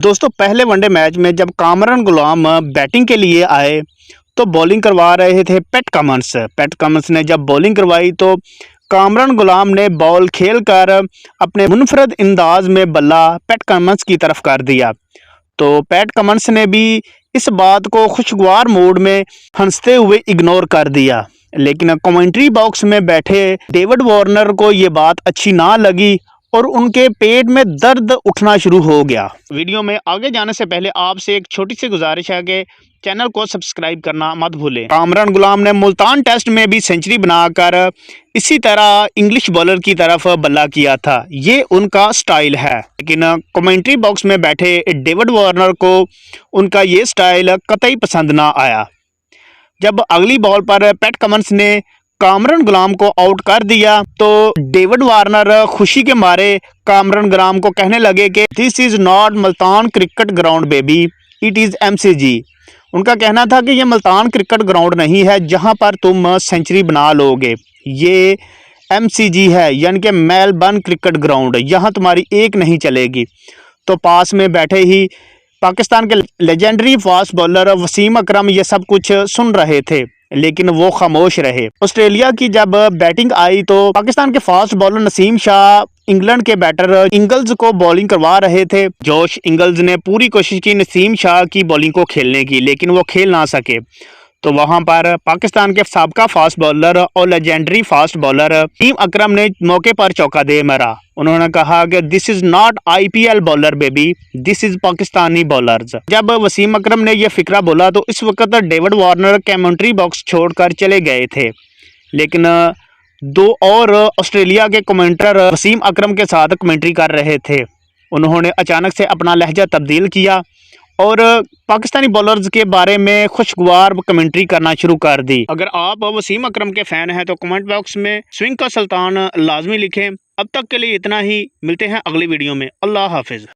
दोस्तों पहले one day match में जब कामरान गुलाम बैटिंग के लिए आए तो बॉलिंग करवा रहे थे पैट कमिंस ने जब बॉलिंग करवाई तो कामरान गुलाम ने बॉल खेलकर अपने मुनफरद अंदाज में बल्ला पैट कमिंस की तरफ कर दिया। तो पैट कमिंस ने भी इस बात को खुशगवार मूड में हंसते हुए इग्नोर कर दिया, लेकिन कमेंट्री बॉक्स में बैठे डेविड वार्नर को ये बात अच्छी ना लगी और उनके पेट में दर्द उठना शुरू हो गया। वीडियो में आगे जाने से पहले आपसे एक छोटी सी गुजारिश है कि चैनल को सब्सक्राइब करना मत भूलें। कामरान गुलाम ने मुल्तान टेस्ट में भी सेंचुरी बनाकर इसी तरह इंग्लिश बॉलर की तरफ बल्ला किया था, ये उनका स्टाइल है। लेकिन कमेंट्री बॉक्स में बैठे डेविड वार्नर को उनका ये स्टाइल कतई पसंद ना आया। जब अगली बॉल पर पैट कमिंस ने कामरान गुलाम को आउट कर दिया तो डेविड वार्नर खुशी के मारे कामरान गुलाम को कहने लगे कि this is not Multan cricket ground baby, it is MCG। उनका कहना था कि ये मुल्तान क्रिकेट ग्राउंड नहीं है जहां पर तुम सेंचुरी बना लोगे, ये MCG है, यानी कि मेलबर्न क्रिकेट ग्राउंड, यहाँ तुम्हारी एक नहीं चलेगी। तो पास में बैठे ही पाकिस्तान के लेजेंडरी फास्ट बॉलर वसीम अकरम ये सब कुछ सुन रहे थे, लेकिन वो खामोश रहे। ऑस्ट्रेलिया की जब बैटिंग आई तो पाकिस्तान के fast bowler Naseem Shah England के बैटर इंगल्स को बॉलिंग करवा रहे थे। जोश इंगल्स ने पूरी कोशिश की नसीम शाह की बॉलिंग को खेलने की, लेकिन वो खेल ना सके। तो वहां पर पाकिस्तान के साबका फास्ट बॉलर और लेजेंडरी फास्ट बॉलर वसीम अकरम ने मौके पर चौका दे मारा। उन्होंने कहा कि this is not IPL bowler baby, this is Pakistani bowlers. जब वसीम अकरम ने यह फिक्रा बोला तो इस वक्त डेविड वार्नर कमेंट्री बॉक्स छोड़कर चले गए थे, लेकिन दो और ऑस्ट्रेलिया के कमेंटर वसीम अकरम के साथ कमेंट्री कर रहे थे। उन्होंने अचानक से अपना लहजा तब्दील किया और पाकिस्तानी बॉलर्स के बारे में खुशगवार कमेंट्री करना शुरू कर दी। अगर आप वसीम अकरम के फ़ैन हैं तो कमेंट बॉक्स में स्विंग का सुल्तान लाजमी लिखें। अब तक के लिए इतना ही, मिलते हैं अगली वीडियो में। अल्लाह हाफिज़।